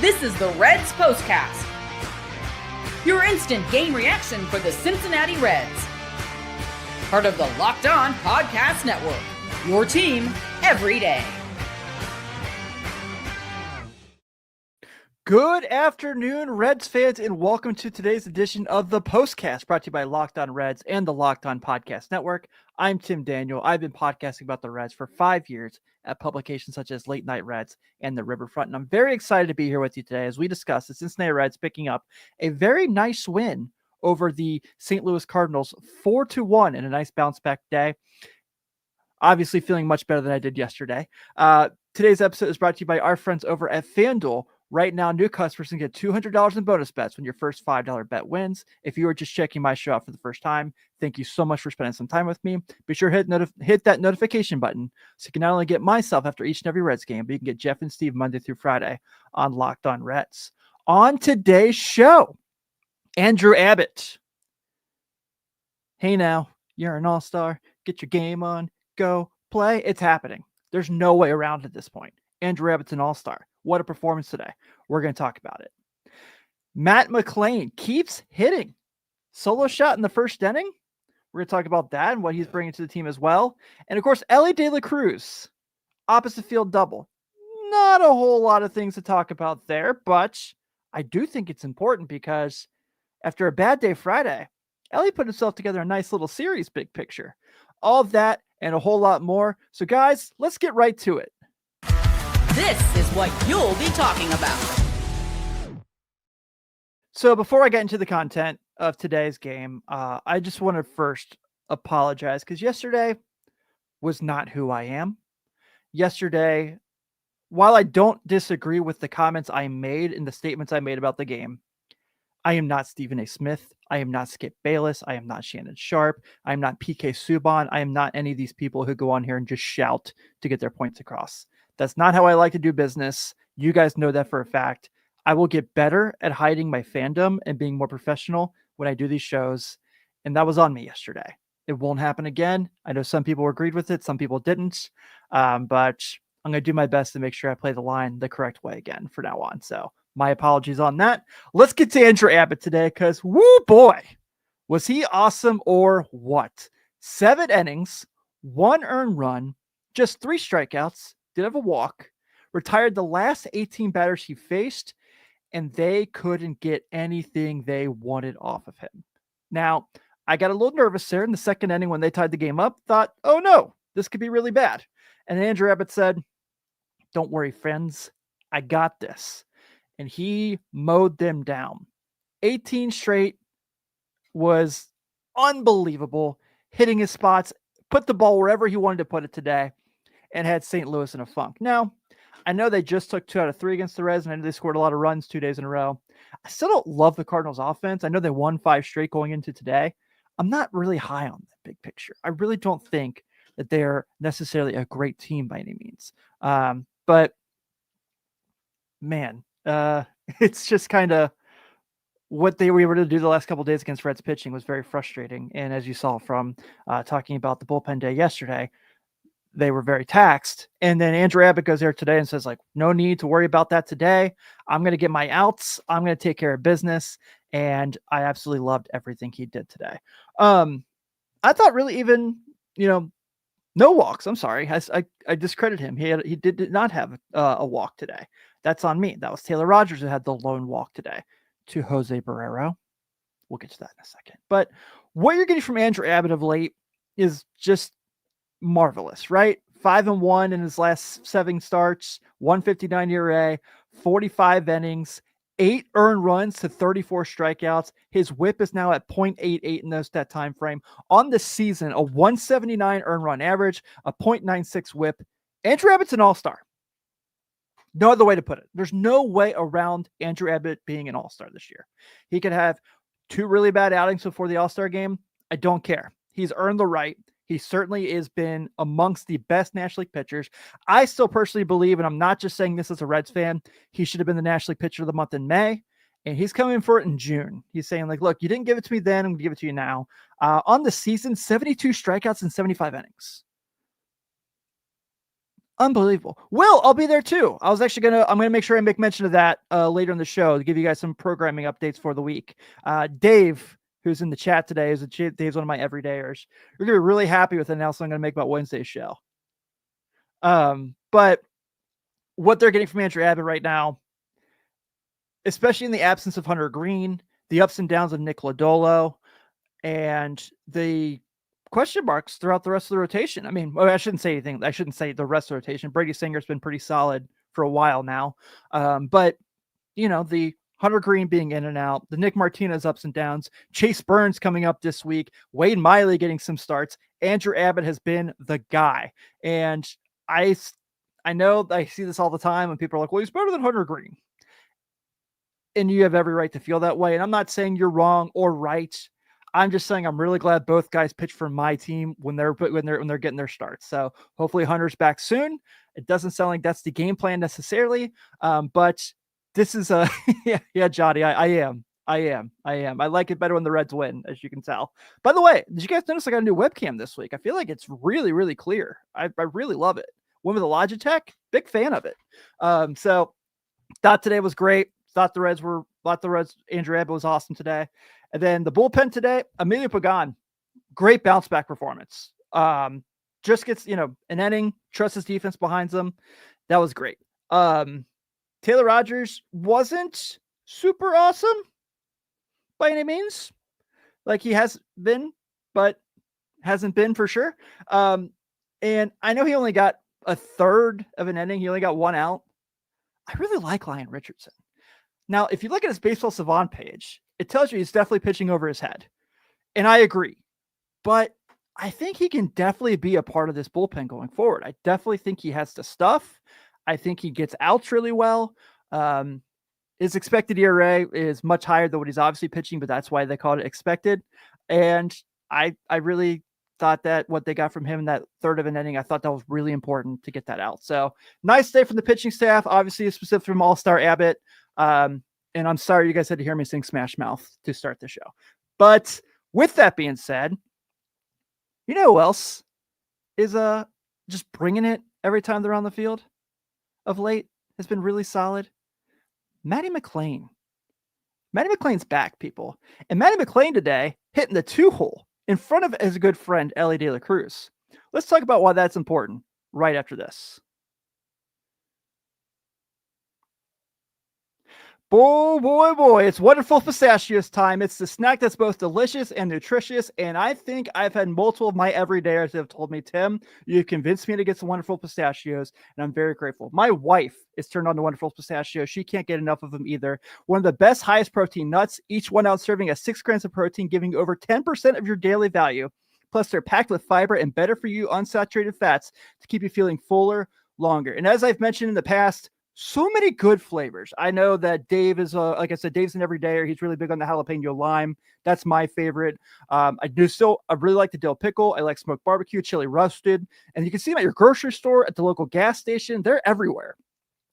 This is the Reds POSTCAST, your instant game reaction for the Cincinnati Reds. Part of the Locked On Podcast Network, your team every day. Good afternoon, Reds fans, and welcome to today's edition of the POSTCAST, brought to you by Locked On Reds and the Locked On Podcast Network. I'm Tim Daniel. I've been podcasting about the Reds for 5 years at publications such as Late Night Reds and The Riverfront, and I'm very excited to be here with you today as we discuss the Cincinnati Reds picking up a very nice win over the St. Louis Cardinals, 4-1 in a nice bounce-back day. Obviously feeling much better than I did yesterday. Today's episode is brought to you by our friends over at FanDuel. Right now, new customers can get $200 in bonus bets when your first $5 bet wins. If you are just checking my show out for the first time, thank you so much for spending some time with me. Be sure to hit that notification button so you can not only get myself after each and every Reds game, but you can get Jeff and Steve Monday through Friday on Locked On Reds. On today's show, Andrew Abbott. Hey now, you're an all-star. Get your game on. Go play. It's happening. There's no way around it at this point. Andrew Abbott's an all-star. What a performance today. We're going to talk about it. Matt McLain keeps hitting. Solo shot in the first inning. We're going to talk about that and what he's bringing to the team as well. And of course, Elly De La Cruz, opposite field double. Not a whole lot of things to talk about there, but I do think it's important because after a bad day Friday, Elly put himself together a nice little series, big picture. All of that and a whole lot more. So guys, let's get right to it. This is what you'll be talking about. So before I get into the content of today's game, I just want to first apologize because yesterday was not who I am. Yesterday, while I don't disagree with the comments I made and the statements I made about the game, I am not Stephen A. Smith. I am not Skip Bayless. I am not Shannon Sharp. I am not PK Subban. I am not any of these people who go on here and just shout to get their points across. That's not how I like to do business. You guys know that for a fact. I will get better at hiding my fandom and being more professional when I do these shows. And that was on me yesterday. It won't happen again. I know some people agreed with it. Some people didn't. But I'm going to do my best to make sure I play the line the correct way again from now on. So my apologies on that. Let's get to Andrew Abbott today because, woo boy, was he awesome or what? 7 innings, 1 earned run, just 3 strikeouts, did have a walk, retired the last 18 batters he faced, and they couldn't get anything they wanted off of him. Now, I got a little nervous there in the second inning when they tied the game up, thought, oh no, this could be really bad. And Andrew Abbott said, don't worry, friends, I got this. And he mowed them down. 18 straight was unbelievable, hitting his spots, put the ball wherever he wanted to put it today, and had St. Louis in a funk. Now, I know they just took 2 out of 3 against the Reds, and I know they scored a lot of runs 2 days in a row. I still don't love the Cardinals offense. I know they won 5 straight going into today. I'm not really high on that big picture. I really don't think that they're necessarily a great team by any means. But man, it's just kind of what they were able to do the last couple of days against Reds pitching was very frustrating. And as you saw from talking about the bullpen day yesterday, they were very taxed. And then Andrew Abbott goes there today and says, like, no need to worry about that today. I'm going to get my outs. I'm going to take care of business. And I absolutely loved everything he did today. I thought really even, no walks. I'm sorry. I discredit him. He did not have a walk today. That's on me. That was Taylor Rogers who had the lone walk today to Jose Barrero. We'll get to that in a second. But what you're getting from Andrew Abbott of late is just marvelous, right? 5-1 in his last 7 starts, 159 ERA, 45 innings, 8 earned runs to 34 strikeouts. His whip is now at .88 in that time frame. On the season, a 179 earned run average, a .96 whip. Andrew Abbott's an all-star. No other way to put it. There's no way around Andrew Abbott being an all-star this year. He could have 2 really bad outings before the all-star game. I don't care. He's earned the right. He certainly has been amongst the best National League pitchers. I still personally believe, and I'm not just saying this as a Reds fan, he should have been the National League Pitcher of the Month in May, and he's coming for it in June. He's saying, like, look, you didn't give it to me then, I'm going to give it to you now. On the season, 72 strikeouts and 75 innings. Unbelievable. Will, I'll be there too. I'm gonna make sure I make mention of that later in the show to give you guys some programming updates for the week. Dave, who's in the chat today, Dave's one of my everydayers. You're gonna be really happy with the announcement I'm gonna make about Wednesday's show. But what they're getting from Andrew Abbott right now, especially in the absence of Hunter Green, the ups and downs of Nick Lodolo, and the question marks throughout the rest of the rotation. I mean, I shouldn't say anything. I shouldn't say the rest of the rotation. Brady Singer's been pretty solid for a while now. But, the Hunter Green being in and out, the Nick Martinez ups and downs, Chase Burns coming up this week, Wade Miley getting some starts. Andrew Abbott has been the guy. And I know I see this all the time and people are like, well, he's better than Hunter Green. And you have every right to feel that way. And I'm not saying you're wrong or right. I'm just saying I'm really glad both guys pitched for my team when they're getting their starts. So hopefully Hunter's back soon. It doesn't sound like that's the game plan necessarily, but this is a yeah, Johnny. I am. I like it better when the Reds win, as you can tell. By the way, did you guys notice I got a new webcam this week? I feel like it's really, really clear. I really love it. Went with a Logitech. Big fan of it. So thought today was great. Thought the Reds, Andrew Abbott was awesome today. And then the bullpen today, Emilio Pagan, great bounce back performance. Just gets, an inning, trusts his defense behind them. That was great. Taylor Rogers wasn't super awesome by any means. Like he has been, but hasn't been for sure. And I know he only got a third of an inning. He only got one out. I really like Lyon Richardson. Now, if you look at his Baseball Savant page, it tells you he's definitely pitching over his head. And I agree. But I think he can definitely be a part of this bullpen going forward. I definitely think he has the stuff. I think he gets outs really well. His expected ERA is much higher than what he's obviously pitching, but that's why they called it expected. And I really thought that what they got from him in that third of an inning, I thought that was really important to get that out. So nice day from the pitching staff. Obviously, specific from All-Star Abbott. And I'm sorry you guys had to hear me sing Smash Mouth to start the show. But with that being said, you know who else is just bringing it every time they're on the field of late? Has been really solid. Matty McLain. Matty McLain's back, people. And Matty McLain today hitting the 2-hole in front of his good friend, Elly De La Cruz. Let's talk about why that's important right after this. Boy, it's wonderful pistachios time. It's the snack that's both delicious and nutritious. And I think I've had multiple of my everydayers that have told me, Tim, you convinced me to get some wonderful pistachios. And I'm very grateful. My wife is turned on to wonderful pistachios. She can't get enough of them either. One of the best, highest protein nuts, each 1 ounce serving has 6 grams of protein, giving you over 10% of your daily value. Plus, they're packed with fiber and better for you unsaturated fats to keep you feeling fuller longer. And as I've mentioned in the past, so many good flavors. I know that Dave is, like I said, Dave's an everydayer. He's really big on the jalapeno lime. That's my favorite. I really like the dill pickle. I like smoked barbecue, chili roasted. And you can see them at your grocery store, at the local gas station. They're everywhere.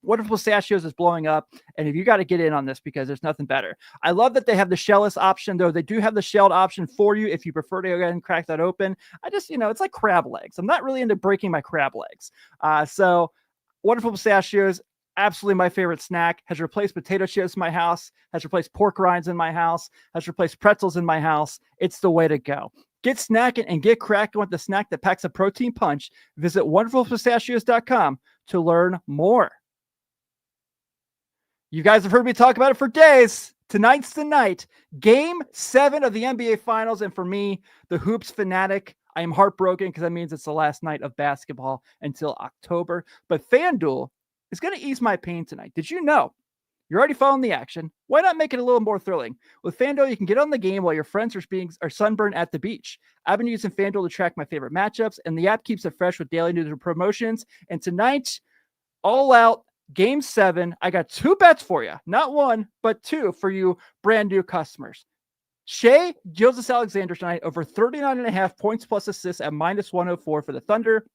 Wonderful Pistachios is blowing up. And if you got to get in on this because there's nothing better. I love that they have the shellless option, though. They do have the shelled option for you if you prefer to go ahead and crack that open. I just, it's like crab legs. I'm not really into breaking my crab legs. So wonderful Pistachios. Absolutely my favorite snack. Has replaced potato chips in my house, has replaced pork rinds in my house, has replaced pretzels in my house. It's the way to go. Get snacking and get cracking with the snack that packs a protein punch. Visit wonderfulpistachios.com to learn more. You guys have heard me talk about it for days. Tonight's the night. Game 7 of the NBA Finals. And for me, the hoops fanatic, I am heartbroken because that means it's the last night of basketball until October. But FanDuel is going to ease my pain tonight. Did you know? You're already following the action. Why not make it a little more thrilling? With FanDuel, you can get on the game while your friends are sunburned at the beach. I've been using FanDuel to track my favorite matchups, and the app keeps it fresh with daily news and promotions. And tonight, all out, Game 7, I got 2 bets for you. Not 1, but 2 for you brand new customers. Shai Gilgeous-Alexander tonight over 39.5 points plus assists at -104 for the Thunder.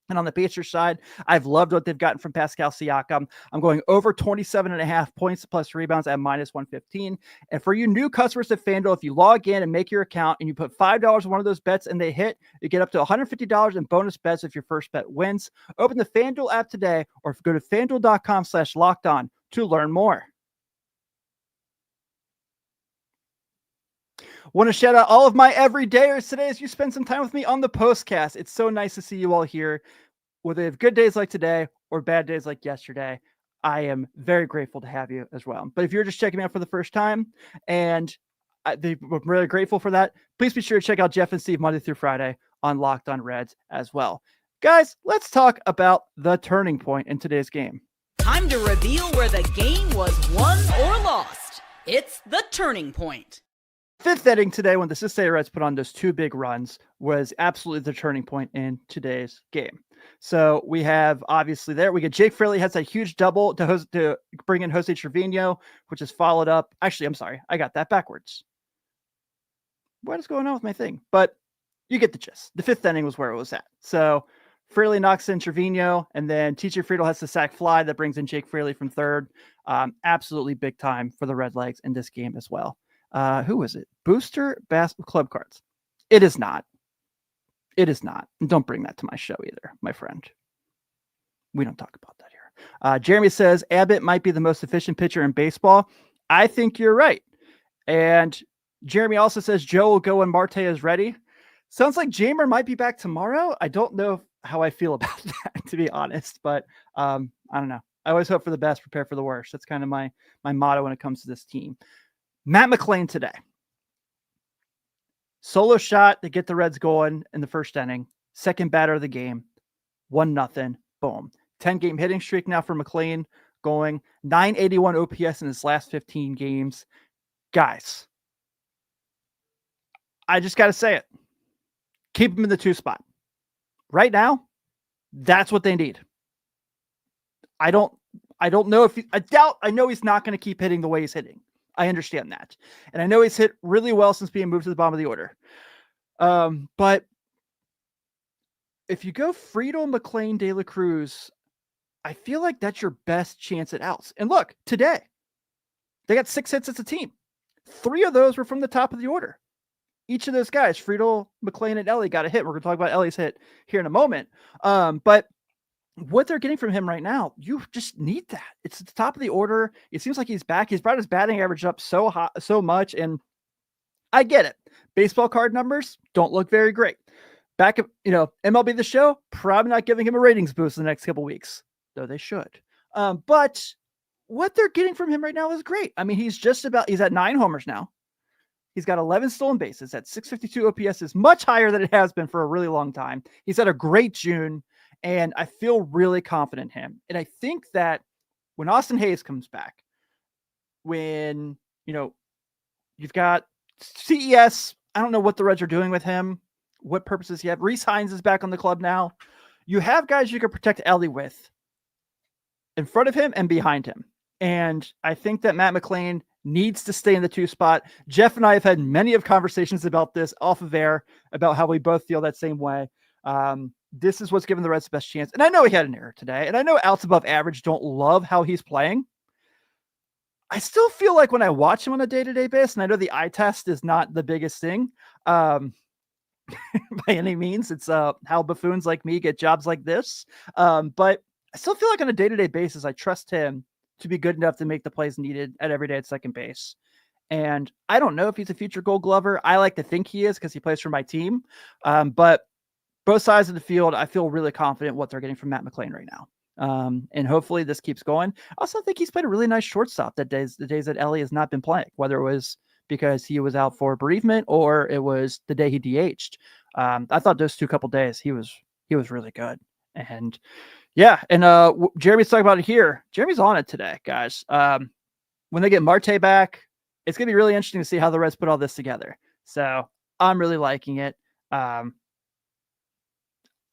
And on the Pacers side, I've loved what they've gotten from Pascal Siakam. I'm going over 27.5 points plus rebounds at minus 115. And for you new customers to FanDuel, if you log in and make your account and you put $5 on one of those bets and they hit, you get up to $150 in bonus bets if your first bet wins. Open the FanDuel app today or go to FanDuel.com/lockedon to learn more. Want to shout out all of my everydayers today as you spend some time with me on the postcast. It's so nice to see you all here. Whether they have good days like today or bad days like yesterday, I am very grateful to have you as well. But if you're just checking me out for the first time and I'm really grateful for that, please be sure to check out Jeff and Steve Monday through Friday on Locked On Reds as well. Guys, let's talk about the turning point in today's game. Time to reveal where the game was won or lost. It's the turning point. Fifth inning today, when the Cincinnati Reds put on those two big runs, was absolutely the turning point in today's game. So we have obviously there, we get Jake Fraley has a huge double to bring in Jose Trevino, which is followed up. Actually, I'm sorry, I got that backwards. What is going on with my thing? But you get the gist. The fifth inning was where it was at. So Fraley knocks in Trevino, and then TJ Friedl has the sac fly that brings in Jake Fraley from third. Absolutely big time for the Redlegs in this game as well. Who is it? Booster Basketball Club Cards. It is not. It is not. And don't bring that to my show either, my friend. We don't talk about that here. Jeremy says Abbott might be the most efficient pitcher in baseball. I think you're right. And Jeremy also says Joe will go when Marte is ready. Sounds like Jamer might be back tomorrow. I don't know how I feel about that, to be honest. But I don't know. I always hope for the best, prepare for the worst. That's kind of my motto when it comes to this team. Matt McLain today. Solo shot to get the Reds going in the first inning. Second batter of the game. 1-0. Boom. 10-game hitting streak now for McLain going. 981 OPS in his last 15 games. Guys, I just got to say it. Keep him in the 2 spot. Right now, that's what they need. I don't know if I know he's not going to keep hitting the way he's hitting. I understand that. And I know he's hit really well since being moved to the bottom of the order. But if you go Friedl, McLain, De La Cruz, I feel like that's your best chance at outs. And look, today, they got 6 hits as a team. 3 of those were from the top of the order. Each of those guys, Friedl, McLain, and Elly got a hit. We're going to talk about Elly's hit here in a moment. But what they're getting from him right now, you just need that. It's at the top of the order. It seems like he's back. He's brought his batting average up so much. And I get it. Baseball card numbers don't look very great. Back up, MLB The Show, probably not giving him a ratings boost in the next couple weeks, though they should. But what they're getting from him right now is great. I mean, he's at 9 homers now. He's got 11 stolen bases at 652 OPS is much higher than it has been for a really long time. He's had a great June. And I feel really confident in him. And I think that when Austin Hayes comes back, when, you've got CES, I don't know what the Reds are doing with him, what purposes he have. Reese Hines is back on the club now. You have guys you can protect Elly with in front of him and behind him. And I think that Matt McLain needs to stay in the 2 spot. Jeff and I have had many of conversations about this off of air, about how we both feel that same way. This is what's given the Reds the best chance. And I know he had an error today. And I know outs above average don't love how he's playing. I still feel like when I watch him on a day-to-day basis, and I know the eye test is not the biggest thing by any means. It's how buffoons like me get jobs like this. But I still feel like on a day-to-day basis, I trust him to be good enough to make the plays needed at every day at second base. And I don't know if he's a future Gold Glover. I like to think he is because he plays for my team. But both sides of the field, I feel really confident what they're getting from Matt McLain right now. And hopefully this keeps going. I also think he's played a really nice shortstop the days that Elly has not been playing, whether it was because he was out for bereavement or it was the day he DH'd. I thought those couple days he was really good. And yeah, and Jeremy's talking about it here. Jeremy's on it today, guys. When they get Marte back, it's going to be really interesting to see how the Reds put all this together. So I'm really liking it. I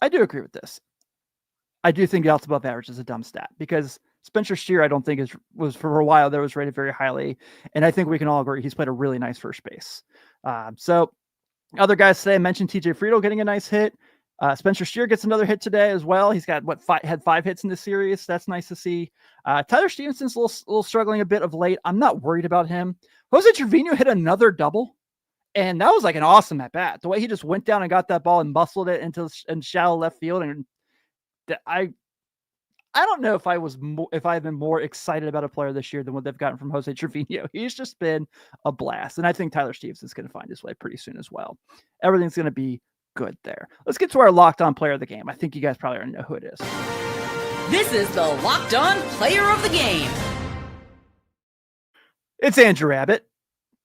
do agree with this. I do think outs above average is a dumb stat because Spencer Steer, I don't think was for a while there was rated very highly. And I think we can all agree he's played a really nice first base. So other guys today, I mentioned TJ Friedl getting a nice hit. Spencer Steer gets another hit today as well. He's got had 5 hits in the series. That's nice to see. Tyler Stevenson's a little struggling a bit of late. I'm not worried about him. Jose Trevino hit another double, and that was like an awesome at bat. The way he just went down and got that ball and muscled it into shallow left field, and I don't know if I've been more excited about a player this year than what they've gotten from Jose Trevino. He's just been a blast, and I think Tyler Stevenson's going to find his way pretty soon as well. Everything's going to be good there. Let's get to our locked on player of the game. I think you guys probably already know who it is. This is the Locked On Player of the Game. It's Andrew Abbott.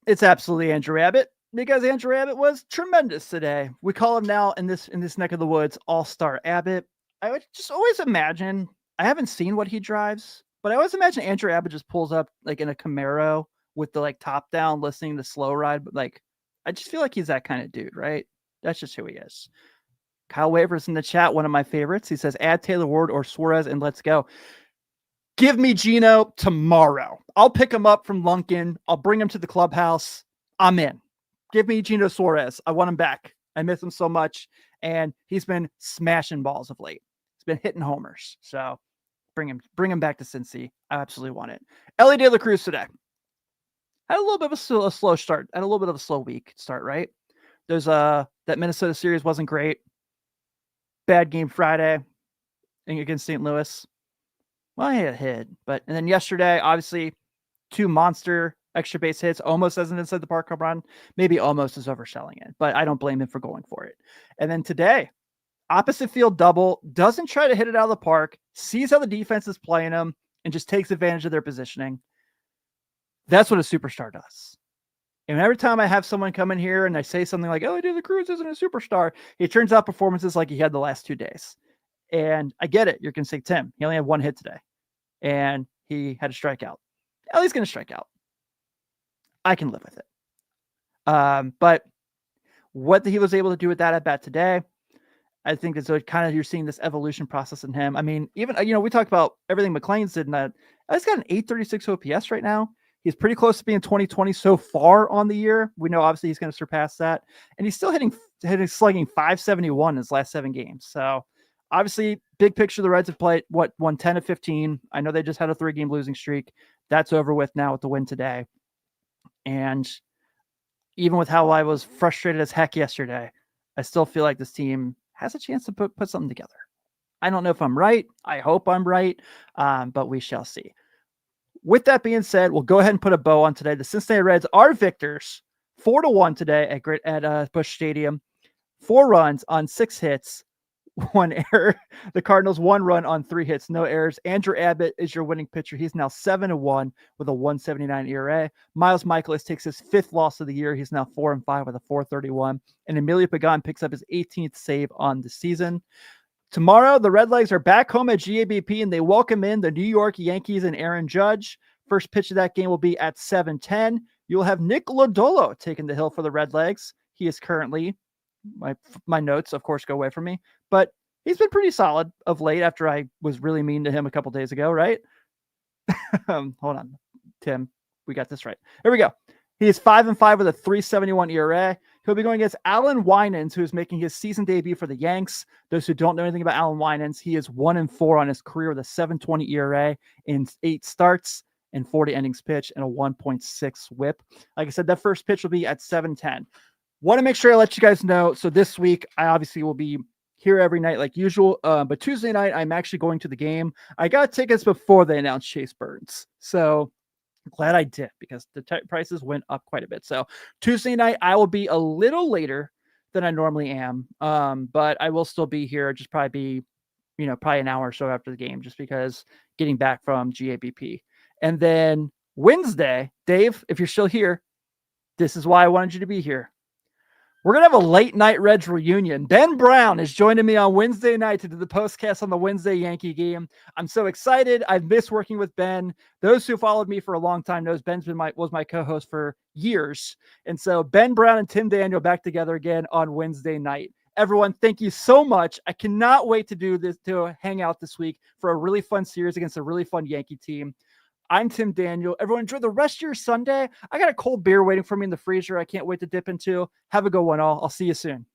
It's absolutely Andrew Abbott, because Andrew Abbott was tremendous today. We call him now in this neck of the woods All-Star Abbott. I would just always imagine, I haven't seen what he drives, but I always imagine Andrew Abbott just pulls up like in a Camaro with the like top down, listening to slow ride. But like, I just feel like he's that kind of dude, right? That's just who he is. Kyle Wavers in the chat, one of my favorites. He says, add Taylor Ward or Suarez and let's go. Give me Gino tomorrow. I'll pick him up from Lunkin. I'll bring him to the clubhouse. I'm in. Give me Gino Suarez. I want him back. I miss him so much. And he's been smashing balls of late. He's been hitting homers. So bring him back to Cincy. I absolutely want it. Elly De La Cruz today. Had a little bit of a slow start. Had a little bit of a slow week start, right? There's that Minnesota series wasn't great. Bad game Friday against St. Louis. Well, he had a hit, and then yesterday, obviously, 2 monster extra base hits, almost as an inside the park home run. Maybe almost is overselling it, but I don't blame him for going for it. And then today, opposite field double, doesn't try to hit it out of the park, sees how the defense is playing him, and just takes advantage of their positioning. That's what a superstar does. And every time I have someone come in here and I say something like, Elly De La Cruz isn't a superstar, it turns out performances like he had the last 2 days. And I get it. You're going to say, Tim, he only had 1 hit today. And he had a strikeout. Elly's going to strike out. I can live with it. But what he was able to do with that at bat today, I think is kind of, you're seeing this evolution process in him. I mean, even, we talked about everything McLain's did, and that he's got an 836 OPS right now. He's pretty close to being 2020 so far on the year. We know obviously he's going to surpass that. And he's still slugging 571 in his last 7 games. So obviously, big picture, the Reds have played, won 10 of 15. I know they just had a 3-game losing streak. That's over with now with the win today. And even with how I was frustrated as heck yesterday, I still feel like this team has a chance to put something together. I don't know if I'm right. I hope I'm right, but we shall see. With that being said, we'll go ahead and put a bow on today. The Cincinnati Reds are victors, 4-1 today at Busch Stadium. 4 runs on 6 hits, 1 error. The Cardinals 1 run on 3 hits, no errors. Andrew Abbott is your winning pitcher. He's now 7-1 with a 1.79 ERA. Miles Michaelis takes his 5th loss of the year. He's now 4-5 with a 4.31. And Emilio Pagan picks up his 18th save on the season. Tomorrow, the Redlegs are back home at GABP, and they welcome in the New York Yankees and Aaron Judge. First pitch of that game will be at 7:10. You'll have Nick Lodolo taking the hill for the Redlegs. He is currently, my notes, of course, go away from me, but he's been pretty solid of late after I was really mean to him a couple days ago, right? Hold on, Tim. We got this right. Here we go. He is 5-5 with a 3.71 ERA. He'll be going against Alan Winans, who is making his season debut for the Yanks. Those who don't know anything about Alan Winans, he is 1-4 on his career with a 7.20 ERA in 8 starts and 40 innings pitched and a 1.6 whip. Like I said, that first pitch will be at 7:10. Want to make sure I let you guys know. So this week, I obviously will be here every night like usual. But Tuesday night, I'm actually going to the game. I got tickets before they announced Chase Burns. So glad I did, because the prices went up quite a bit. So Tuesday night, I will be a little later than I normally am. But I will still be here. Just probably be, probably an hour or so after the game, just because getting back from GABP. And then Wednesday, Dave, if you're still here, this is why I wanted you to be here. We're going to have a late night Reds reunion. Ben Brown is joining me on Wednesday night to do the postcast on the Wednesday Yankee game. I'm so excited. I've missed working with Ben. Those who followed me for a long time knows Ben's was my co-host for years. And so Ben Brown and Tim Daniel back together again on Wednesday night. Everyone, thank you so much. I cannot wait to do this, to hang out this week for a really fun series against a really fun Yankee team. I'm Tim Daniel. Everyone, enjoy the rest of your Sunday. I got a cold beer waiting for me in the freezer I can't wait to dip into. Have a good one, all. I'll see you soon.